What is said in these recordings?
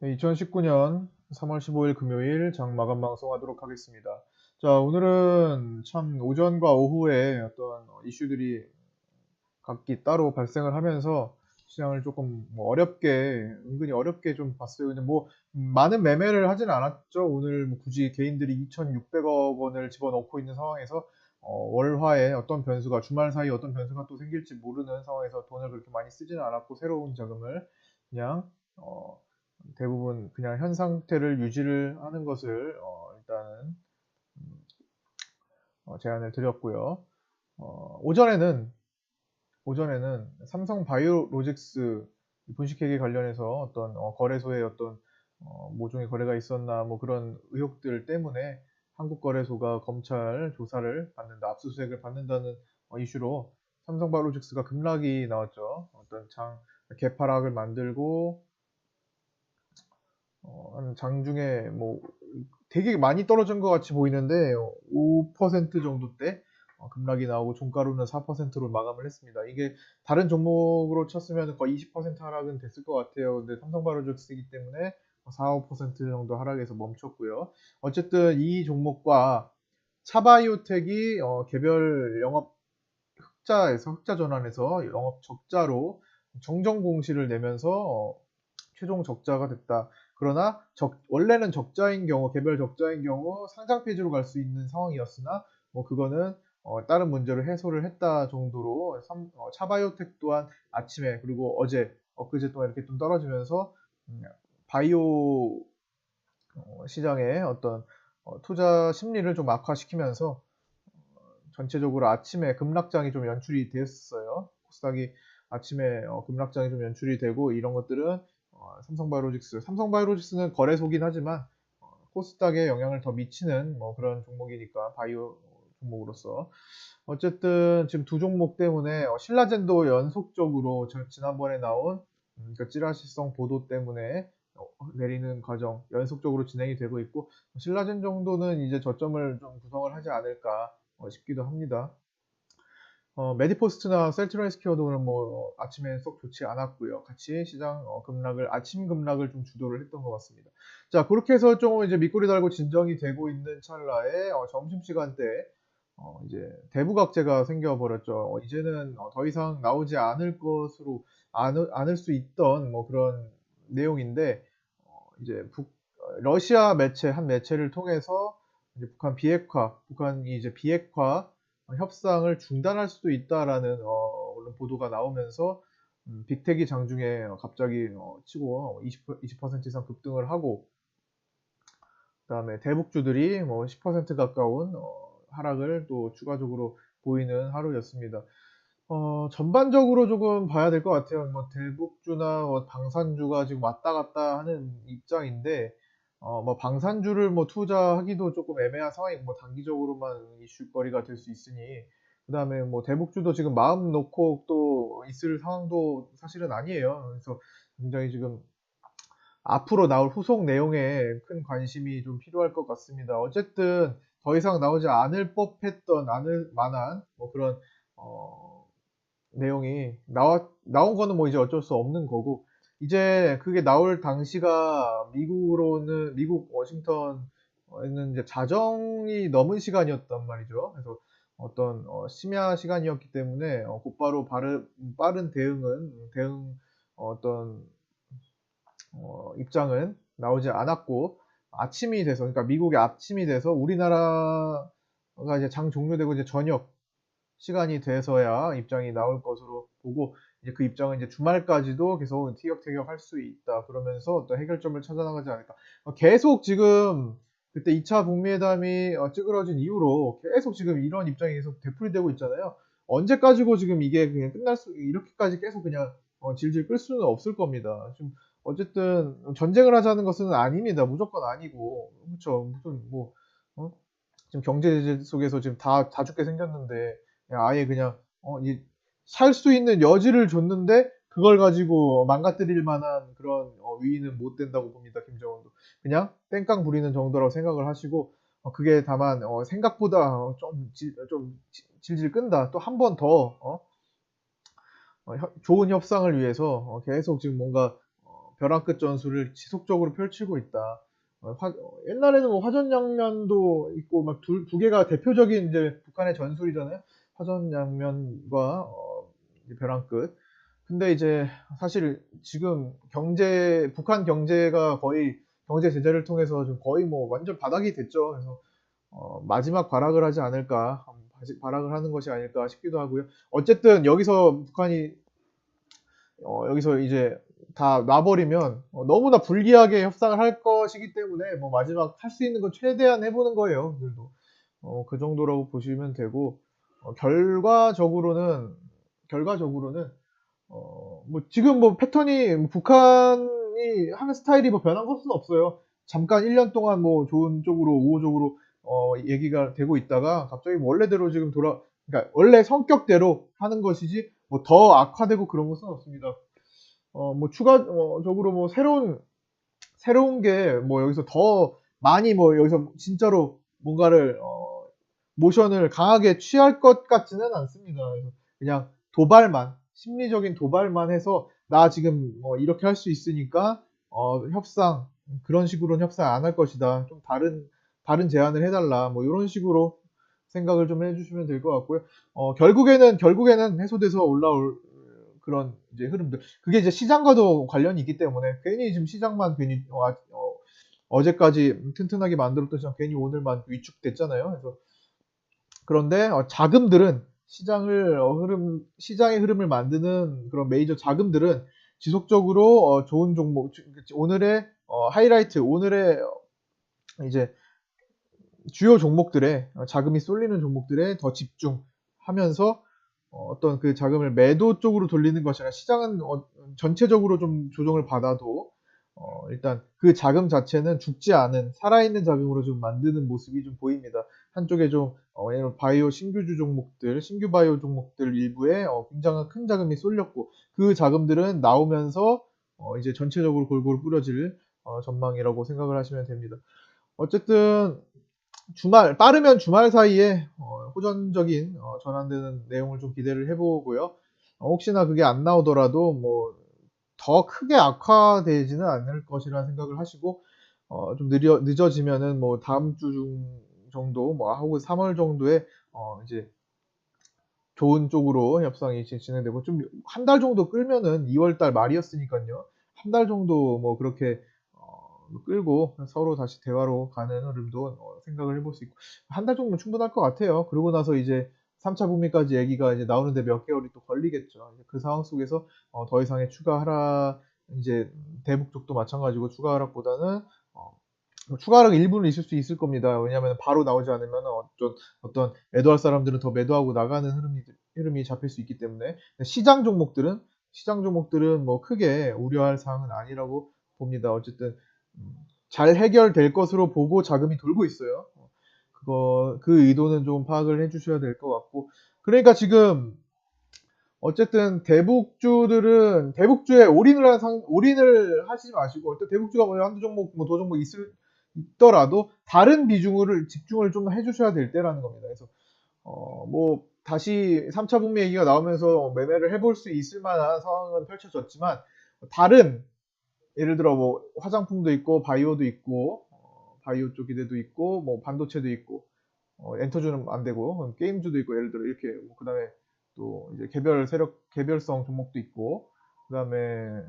네, 2019년 3월 15일 금요일 장 마감 방송하도록 하겠습니다. 자, 오늘은 참 오전과 오후에 어떤 이슈들이 각기 따로 발생을 하면서 시장을 조금 뭐 은근히 어렵게 좀 봤어요. 근데 뭐 많은 매매를 하진 않았죠. 오늘 뭐 굳이 개인들이 2,600억 원을 집어넣고 있는 상황에서 월화에 어떤 변수가 주말 사이에 어떤 변수가 또 생길지 모르는 상황에서 돈을 그렇게 많이 쓰지는 않았고 새로운 자금을 그냥 대부분 그냥 현 상태를 유지를 하는 것을 일단은 음, 제안을 드렸고요. 오전에는 삼성 바이오로직스 분식회계 관련해서 어떤 거래소에 어떤 모종의 거래가 있었나 뭐 그런 의혹들 때문에 한국거래소가 검찰 조사를 받는다, 압수수색을 받는다는 이슈로 삼성 바이오로직스가 급락이 나왔죠. 어떤 개파락을 만들고 한 장중에 뭐 되게 많이 떨어진 것 같이 보이는데 5% 정도대 급락이 나오고 종가로는 4%로 마감을 했습니다. 이게 다른 종목으로 쳤으면 거의 20% 하락은 됐을 것 같아요. 근데 삼성바이오로직스이기 때문에 4, 5% 정도 하락해서 멈췄고요. 어쨌든 이 종목과 차바이오텍이 개별 영업 흑자 전환에서 영업 적자로 정정 공시를 내면서 최종 적자가 됐다. 그러나 원래는 적자인 경우, 개별 적자인 경우 상장 폐지로 갈 수 있는 상황이었으나 뭐 그거는 다른 문제로 해소를 했다 정도로 차바이오텍 또한 아침에 그리고 엊그제 동안 이렇게 좀 떨어지면서 바이오 시장의 어떤 투자 심리를 좀 악화시키면서 전체적으로 아침에 급락장이 좀 연출이 됐어요. 코스닥이 아침에 급락장이 좀 연출이 되고 이런 것들은 삼성바이오로직스는 거래소긴 하지만 코스닥에 영향을 더 미치는 뭐 그런 종목이니까 바이오 종목으로서 어쨌든 지금 두 종목 때문에 신라젠도 연속적으로 지난번에 나온 그 찌라시성 보도 때문에 내리는 과정 연속적으로 진행이 되고 있고 신라젠 정도는 이제 저점을 좀 구성을 하지 않을까 싶기도 합니다. 메디포스트나 셀트리온스퀘어도 뭐 아침에 썩 좋지 않았고요. 같이 시장 아침 급락을 좀 주도를 했던 것 같습니다. 자, 그렇게 해서 좀 이제 밑꼬리 달고 진정이 되고 있는 찰나에 점심시간 때 이제 대북악재가 생겨버렸죠. 이제는 더 이상 나오지 않을 것으로 않을 수 있던 뭐 그런 내용인데 이제 러시아 한 매체를 통해서 이제 북한이 이제 비핵화 협상을 중단할 수도 있다라는 언론 보도가 나오면서 빅텍이 장중에 갑자기 치고 20% 이상 급등을 하고 그다음에 대북주들이 뭐 10% 가까운 하락을 또 추가적으로 보이는 하루였습니다. 전반적으로 조금 봐야 될 것 같아요. 뭐 대북주나 뭐 방산주가 지금 왔다 갔다 하는 입장인데, 뭐 방산주를 뭐 투자하기도 조금 애매한 상황이고, 뭐 단기적으로만 이슈거리가 될 수 있으니, 그 다음에 뭐 대북주도 지금 마음 놓고 또 있을 상황도 사실은 아니에요. 그래서 굉장히 지금 앞으로 나올 후속 내용에 큰 관심이 좀 필요할 것 같습니다. 어쨌든 더 이상 나오지 않을 만한 뭐 그런 어, 내용이 나온 거는 뭐 이제 어쩔 수 없는 거고, 이제 그게 나올 당시가 미국 워싱턴에는 이제 자정이 넘은 시간이었단 말이죠. 그래서 어떤 심야 시간이었기 때문에 곧바로 빠른 대응 어떤 입장은 나오지 않았고, 아침이 돼서, 그러니까 미국의 아침이 돼서 우리나라가 이제 장 종료되고 이제 저녁 시간이 돼서야 입장이 나올 것으로 보고, 이제 그 입장은 이제 주말까지도 계속 티격태격 할 수 있다. 그러면서 어떤 해결점을 찾아나가지 않을까. 계속 지금 그때 2차 북미회담이 찌그러진 이후로 계속 지금 이런 입장이 계속 되풀이되고 있잖아요. 언제까지고 지금 이게 그냥 이렇게까지 계속 그냥 질질 끌 수는 없을 겁니다. 좀 어쨌든 전쟁을 하자는 것은 아닙니다. 무조건 아니고. 그렇죠. 무슨 뭐 어? 지금 경제 제재 속에서 지금 다 죽게 생겼는데 아예 그냥 살 수 있는 여지를 줬는데 그걸 가지고 망가뜨릴 만한 그런 위인은 못 된다고 봅니다. 김정은도 그냥 땡깡 부리는 정도라고 생각을 하시고 그게 다만 생각보다 좀 질질 끈다. 또 한 번 더 좋은 협상을 위해서 계속 지금 뭔가 벼랑 끝 전술을 지속적으로 펼치고 있다. 옛날에는 뭐 화전양면도 있고 막 두 개가 대표적인 이제 북한의 전술이잖아요. 화전양면과 벼랑 끝. 근데 이제 사실 지금 북한 경제가 거의 경제 제재를 통해서 좀 거의 뭐 완전 바닥이 됐죠. 그래서 마지막 발악을 하지 않을까, 발악을 하는 것이 아닐까 싶기도 하고요. 어쨌든 여기서 북한이 여기서 이제 다 놔버리면 너무나 불리하게 협상을 할 것이기 때문에 뭐 마지막 할 수 있는 건 최대한 해보는 거예요. 그들도 그 정도라고 보시면 되고 결과적으로는 뭐 지금 뭐 패턴이 북한이 하는 스타일이 뭐 변한 것은 없어요. 잠깐 1년 동안 뭐 좋은 쪽으로 우호적으로 얘기가 되고 있다가 갑자기 원래대로 지금 그러니까 원래 성격대로 하는 것이지 뭐 더 악화되고 그런 것은 없습니다. 뭐 추가적으로 뭐 새로운 게 뭐 여기서 더 많이 뭐 여기서 진짜로 뭔가를 모션을 강하게 취할 것 같지는 않습니다. 그래서 그냥 심리적인 도발만 해서 나 지금 이렇게 할 수 있으니까 그런 식으로는 협상 안 할 것이다. 좀 다른 제안을 해달라. 뭐 이런 식으로 생각을 좀 해주시면 될 것 같고요. 결국에는 해소돼서 올라올 그런 이제 흐름들. 그게 이제 시장과도 관련이 있기 때문에 괜히 지금 시장만 괜히 어제까지 튼튼하게 만들었던 시장 괜히 오늘만 위축됐잖아요. 그래서 그런데 자금들은 시장의 흐름을 만드는 그런 메이저 자금들은 지속적으로 좋은 종목, 오늘의 하이라이트, 오늘의 이제 주요 종목들에 자금이 쏠리는 종목들에 더 집중하면서 어떤 그 자금을 매도 쪽으로 돌리는 것이 아니라 시장은 전체적으로 좀 조정을 받아도 일단 그 자금 자체는 죽지 않은 살아있는 자금으로 좀 만드는 모습이 좀 보입니다. 한쪽에 좀 예를 바이오 신규 바이오 종목들 일부에 굉장히 큰 자금이 쏠렸고 그 자금들은 나오면서 이제 전체적으로 골고루 뿌려질 전망이라고 생각을 하시면 됩니다. 어쨌든 빠르면 주말 사이에 호전적인 전환되는 내용을 좀 기대를 해보고요. 혹시나 그게 안 나오더라도 뭐 더 크게 악화되지는 않을 것이라는 생각을 하시고 좀 늦어지면은 뭐 다음 주 정도 뭐 혹은 3월 정도에 이제 좋은 쪽으로 협상이 진행되고 좀 한 달 정도 끌면은 2월 달 말이었으니까요. 한 달 정도 뭐 그렇게 끌고 서로 다시 대화로 가는 흐름도 생각을 해볼 수 있고 한 달 정도면 충분할 것 같아요. 그러고 나서 이제 3차 북미까지 얘기가 이제 나오는데 몇 개월이 또 걸리겠죠. 그 상황 속에서 더 이상의 추가 하락 이제 대북 쪽도 마찬가지고 추가 하락보다는 뭐 추가 하락 일부는 있을 수 있을 겁니다. 왜냐하면 바로 나오지 않으면 어떤 매도할 사람들은 더 매도하고 나가는 흐름이 잡힐 수 있기 때문에 시장 종목들은 뭐 크게 우려할 사항은 아니라고 봅니다. 어쨌든 잘 해결될 것으로 보고 자금이 돌고 있어요. 그 의도는 좀 파악을 해주셔야 될 것 같고. 그러니까 지금 어쨌든 대북주에 올인을 하시지 마시고, 일단 대북주가 뭐 한두 종목, 뭐 도종목 있더라도 다른 집중을 좀 해주셔야 될 때라는 겁니다. 그래서 뭐 다시 3차 북미 얘기가 나오면서 매매를 해볼 수 있을 만한 상황은 펼쳐졌지만 다른 예를 들어 뭐 화장품도 있고 바이오도 있고 바이오 쪽 기대도 있고 뭐 반도체도 있고 엔터주는 안 되고 게임주도 있고 예를 들어 이렇게 그다음에 또 이제 개별성 종목도 있고 그다음에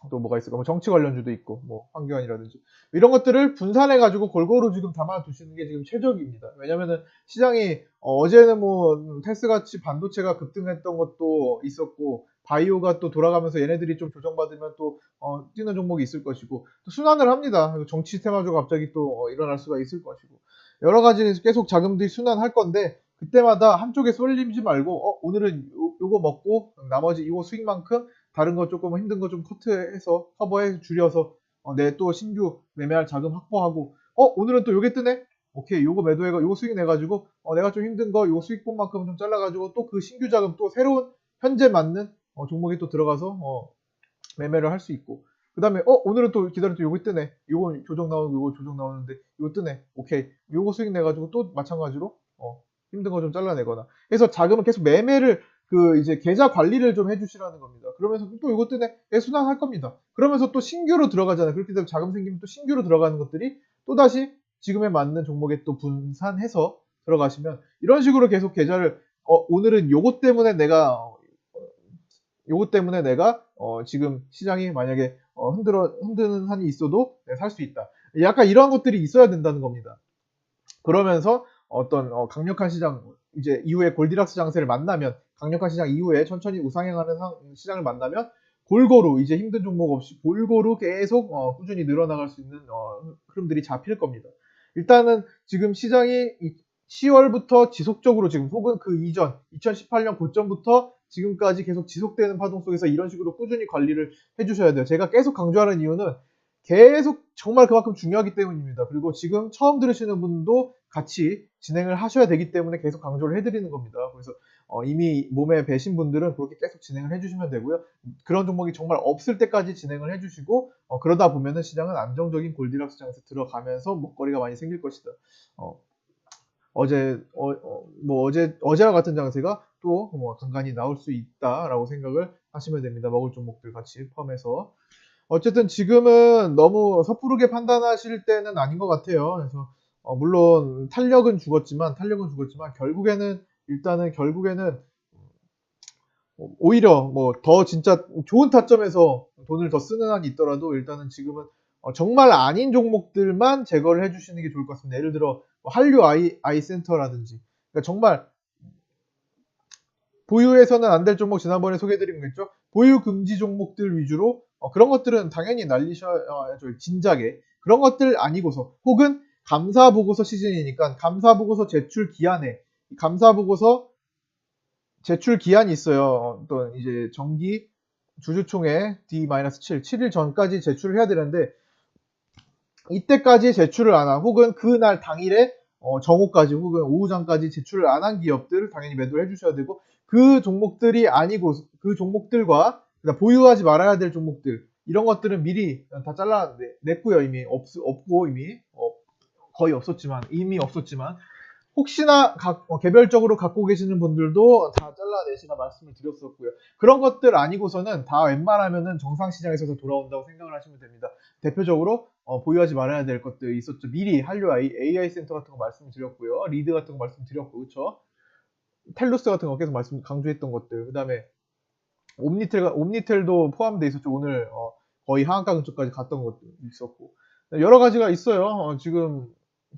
또 뭐가 있을까? 뭐 정치 관련주도 있고, 뭐 환경이라든지 이런 것들을 분산해 가지고 골고루 지금 담아 두시는 게 지금 최적입니다. 왜냐면은 시장이 어제는 뭐 테스 같이 반도체가 급등했던 것도 있었고 바이오가 또 돌아가면서 얘네들이 좀 조정받으면 또 뛰는 종목이 있을 것이고 또 순환을 합니다. 정치 테마주가 갑자기 또 일어날 수가 있을 것이고 여러 가지 계속 자금들이 순환할 건데 그때마다 한쪽에 쏠리지 말고 오늘은 요거 먹고 나머지 이거 수익만큼 다른 거 조금 힘든 거 좀 커버해 줄여서 내 또 신규 매매할 자금 확보하고 오늘은 또 요게 뜨네. 오케이 요거 매도해가 요거 수익 내가지고 내가 좀 힘든 거 요거 수익분만큼 좀 잘라가지고 또 그 신규 자금 또 새로운 현재 맞는 종목이 또 들어가서 매매를 할 수 있고 그 다음에 오늘은 또 기다려 또 요거 뜨네. 요거 조정 나오고 요거 조정 나오는데 요거 뜨네. 오케이 요거 수익 내가지고 또 마찬가지로 힘든 거 좀 잘라내거나 해서 자금을 계속 매매를 그 이제 계좌 관리를 좀 해주시라는 겁니다. 그러면서 또 이것 때문에 순환할 겁니다. 그러면서 또 신규로 들어가잖아요. 그렇게 되면 자금 생기면 또 신규로 들어가는 것들이 또다시 지금에 맞는 종목에 또 분산해서 들어가시면 이런 식으로 계속 계좌를 오늘은 요것 때문에 내가 지금 시장이 만약에 흔드는 한이 있어도 살 수 있다. 약간 이런 것들이 있어야 된다는 겁니다. 그러면서 어떤 강력한 시장 이제 이후에 골디락스 장세를 만나면 강력한 시장 이후에 천천히 우상향하는 시장을 만나면 골고루 이제 힘든 종목 없이 골고루 계속 꾸준히 늘어나갈 수 있는 흐름들이 잡힐 겁니다. 일단은 지금 시장이 10월부터 지속적으로 지금 혹은 그 이전 2018년 고점부터 지금까지 계속 지속되는 파동 속에서 이런 식으로 꾸준히 관리를 해주셔야 돼요. 제가 계속 강조하는 이유는 계속 정말 그만큼 중요하기 때문입니다. 그리고 지금 처음 들으시는 분도 같이 진행을 하셔야 되기 때문에 계속 강조를 해드리는 겁니다. 그래서 이미 몸에 배신 분들은 그렇게 계속 진행을 해주시면 되고요. 그런 종목이 정말 없을 때까지 진행을 해주시고 그러다 보면은 시장은 안정적인 골디락스 장에서 들어가면서 먹거리가 많이 생길 것이다. 어제와 같은 장세가 또 간간히 나올 수 있다라고 생각을 하시면 됩니다. 먹을 종목들 같이 포함해서. 어쨌든 지금은 너무 섣부르게 판단하실 때는 아닌 것 같아요. 그래서 물론 탄력은 죽었지만 결국에는 오히려 뭐 더 진짜 좋은 타점에서 돈을 더 쓰는 한이 있더라도 일단은 지금은 정말 아닌 종목들만 제거를 해주시는 게 좋을 것 같습니다. 예를 들어 한류 아이센터라든지 그러니까 정말 보유해서는 안 될 종목 지난번에 소개해드린 거 있죠? 보유 금지 종목들 위주로 그런 것들은 당연히 날리셔야죠. 진작에. 그런 것들 아니고서 혹은 감사보고서 시즌이니까 감사보고서 제출 기한에 감사보고서 제출 기한이 있어요. 또 이제 정기 주주총회 D-7, 7일 전까지 제출을 해야 되는데 이때까지 제출을 안 한 혹은 그날 당일에 정오까지 혹은 오후장까지 제출을 안 한 기업들 당연히 매도를 해주셔야 되고 그 종목들이 아니고 그 종목들과 보유하지 말아야 될 종목들 이런 것들은 미리 다 잘라냈고요. 이미 없고 거의 없었지만 혹시나 개별적으로 갖고 계시는 분들도 다 잘라내시라 말씀을 드렸었고요. 그런 것들 아니고서는 다 웬만하면은 정상시장에서 돌아온다고 생각을 하시면 됩니다. 대표적으로 보유하지 말아야 될 것들이 있었죠. 미리 한류 AI 센터 같은 거 말씀드렸고요. 리드 같은 거 말씀드렸고, 그렇죠? 텔루스 같은 거 계속 강조했던 것들. 그 다음에 옴니텔도 포함되어 있었죠. 오늘 거의 하한가 근처까지 갔던 것도 있었고 여러 가지가 있어요. 지금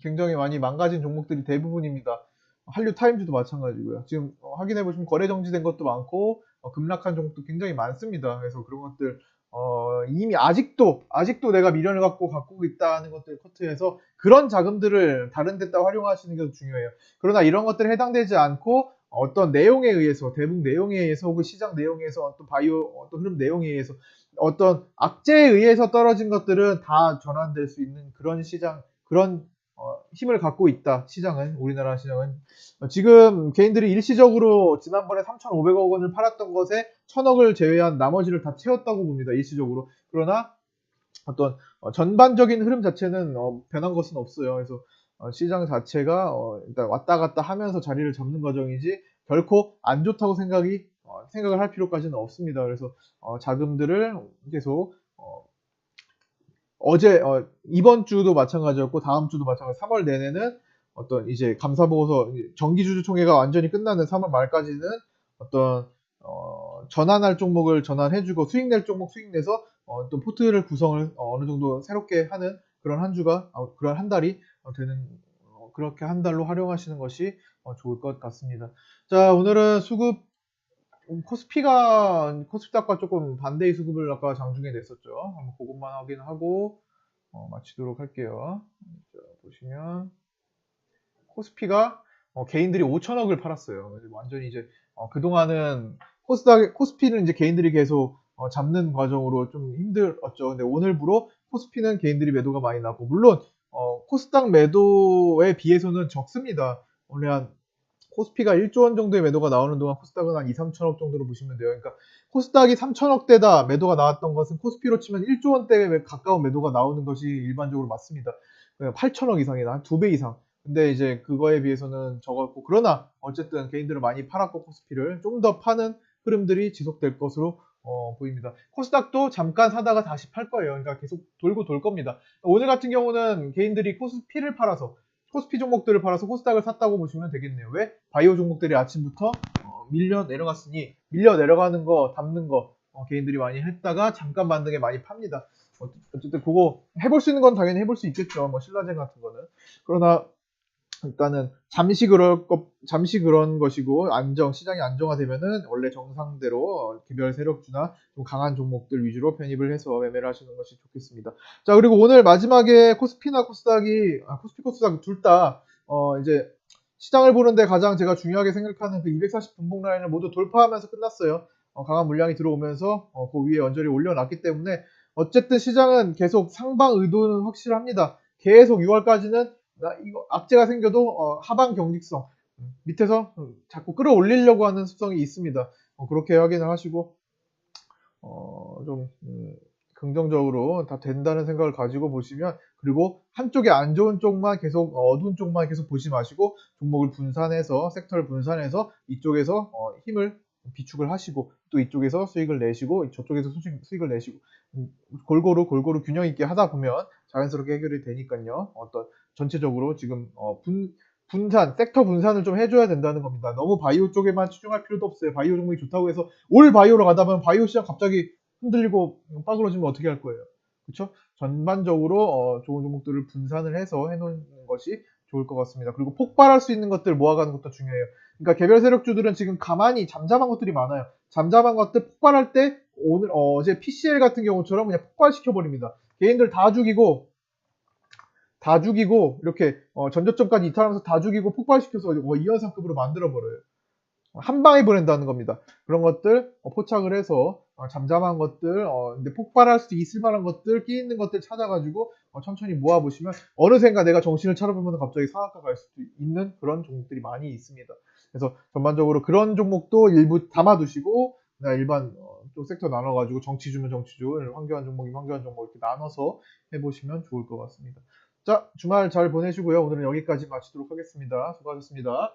굉장히 많이 망가진 종목들이 대부분입니다. 한류 타임즈도 마찬가지고요. 지금 확인해 보시면 거래 정지된 것도 많고 급락한 종목도 굉장히 많습니다. 그래서 그런 것들 이미 아직도 내가 미련을 갖고 있다는 것들 커트해서 그런 자금들을 다른 데다 활용하시는 게 더 중요해요. 그러나 이런 것들에 해당되지 않고 어떤 내용에 의해서 대북 내용에 의해서 혹은 시장 내용에 의해서 어떤 바이오 어떤 흐름 내용에 의해서 어떤 악재에 의해서 떨어진 것들은 다 전환될 수 있는 그런 시장 그런 힘을 갖고 있다. 우리나라 시장은 지금 개인들이 일시적으로 지난번에 3,500억 원을 팔았던 것에 1,000억을 제외한 나머지를 다 채웠다고 봅니다. 일시적으로. 그러나 어떤 전반적인 흐름 자체는 변한 것은 없어요. 그래서 시장 자체가 일단 왔다 갔다 하면서 자리를 잡는 과정이지 결코 안 좋다고 생각을 할 필요까지는 없습니다. 그래서 자금들을 계속 이번 주도 마찬가지였고 다음 주도 마찬가지 3월 내내는 어떤 이제 감사보고서 정기주주총회가 완전히 끝나는 3월 말까지는 어떤 전환할 종목을 전환해주고 수익 낼 종목 수익 내서 또 포트를 구성을 어느 정도 새롭게 하는 그런 그런 한 달이 되는 그렇게 한 달로 활용하시는 것이 좋을 것 같습니다. 자, 오늘은 수급 코스피닥과 조금 반대의 수급을 아까 장중에 냈었죠. 한번 그것만 확인하고 마치도록 할게요. 자, 보시면 코스피가 개인들이 5천억을 팔았어요. 완전히 이제 그동안은 코스피는 이제 개인들이 계속 잡는 과정으로 좀 힘들었죠. 근데 오늘부로 코스피는 개인들이 매도가 많이 나고 물론 코스닥 매도에 비해서는 적습니다. 원래 한 코스피가 1조 원 정도의 매도가 나오는 동안 코스닥은 한 2, 3천억 정도로 보시면 돼요. 그러니까 코스닥이 3천억대다 매도가 나왔던 것은 코스피로 치면 1조 원대에 가까운 매도가 나오는 것이 일반적으로 맞습니다. 8천억 이상이나 한 2배 이상 근데 이제 그거에 비해서는 적었고, 그러나 어쨌든 개인들은 많이 팔았고 코스피를 좀 더 파는 흐름들이 지속될 것으로 보입니다. 코스닥도 잠깐 사다가 다시 팔 거예요. 그러니까 계속 돌고 돌 겁니다. 오늘 같은 경우는 개인들이 코스피를 팔아서 코스피 종목들을 팔아서 코스닥을 샀다고 보시면 되겠네요. 왜? 바이오 종목들이 아침부터 밀려 내려갔으니 밀려 내려가는 거 담는 거 개인들이 많이 했다가 잠깐 만등에 많이 팝니다. 어쨌든 그거 해볼 수 있는 건 당연히 해볼 수 있겠죠. 뭐 신라젠 같은 거는. 그러나 일단은 잠시 그런 것이고 시장이 안정화되면은 원래 정상대로 개별 세력주나 좀 강한 종목들 위주로 편입을 해서 매매를 하시는 것이 좋겠습니다. 자, 그리고 오늘 마지막에 코스피나 코스닥이 코스피 코스닥 둘 다 이제 시장을 보는데 가장 제가 중요하게 생각하는 그 240 분봉 라인을 모두 돌파하면서 끝났어요. 강한 물량이 들어오면서 그 위에 언저리 올려놨기 때문에 어쨌든 시장은 계속 상방 의도는 확실합니다. 계속 6월까지는 이거 악재가 생겨도 하방 경직성 밑에서 자꾸 끌어올리려고 하는 습성이 있습니다. 그렇게 확인을 하시고 좀 긍정적으로 다 된다는 생각을 가지고 보시면, 그리고 한쪽에 안 좋은 쪽만 계속 어두운 쪽만 계속 보지 마시고 종목을 분산해서 섹터를 분산해서 이쪽에서 힘을 비축을 하시고 또 이쪽에서 수익을 내시고 저쪽에서 수익을 내시고 골고루 균형 있게 하다 보면 자연스럽게 해결이 되니까요. 어떤 전체적으로 지금 분산, 섹터 분산을 좀 해줘야 된다는 겁니다. 너무 바이오 쪽에만 치중할 필요도 없어요. 바이오 종목이 좋다고 해서 올 바이오로 가다 보면 바이오 시장 갑자기 흔들리고 빠그러지면 어떻게 할 거예요? 그렇죠? 전반적으로 좋은 종목들을 분산을 해서 해놓는 것이 좋을 것 같습니다. 그리고 폭발할 수 있는 것들 모아가는 것도 중요해요. 그러니까 개별 세력주들은 지금 가만히 잠잠한 것들이 많아요. 잠잠한 것들 폭발할 때 어제 PCL 같은 경우처럼 그냥 폭발시켜 버립니다. 개인들 다 죽이고 이렇게 전저점까지 이탈하면서 다 죽이고 폭발시켜서 이현상급으로 만들어 버려요. 한 방에 보낸다는 겁니다. 그런 것들 포착을 해서 잠잠한 것들, 근데 폭발할 수 있을 만한 것들, 끼 있는 것들 찾아가지고 천천히 모아보시면 어느샌가 내가 정신을 차려보면 갑자기 상한가 갈 수도 있는 그런 종목들이 많이 있습니다. 그래서 전반적으로 그런 종목도 일부 담아두시고 일반 또 섹터 나눠가지고 정치주면 정치주, 황교안 종목이면 황교안 종목 이렇게 나눠서 해보시면 좋을 것 같습니다. 자, 주말 잘 보내시고요. 오늘은 여기까지 마치도록 하겠습니다. 수고하셨습니다.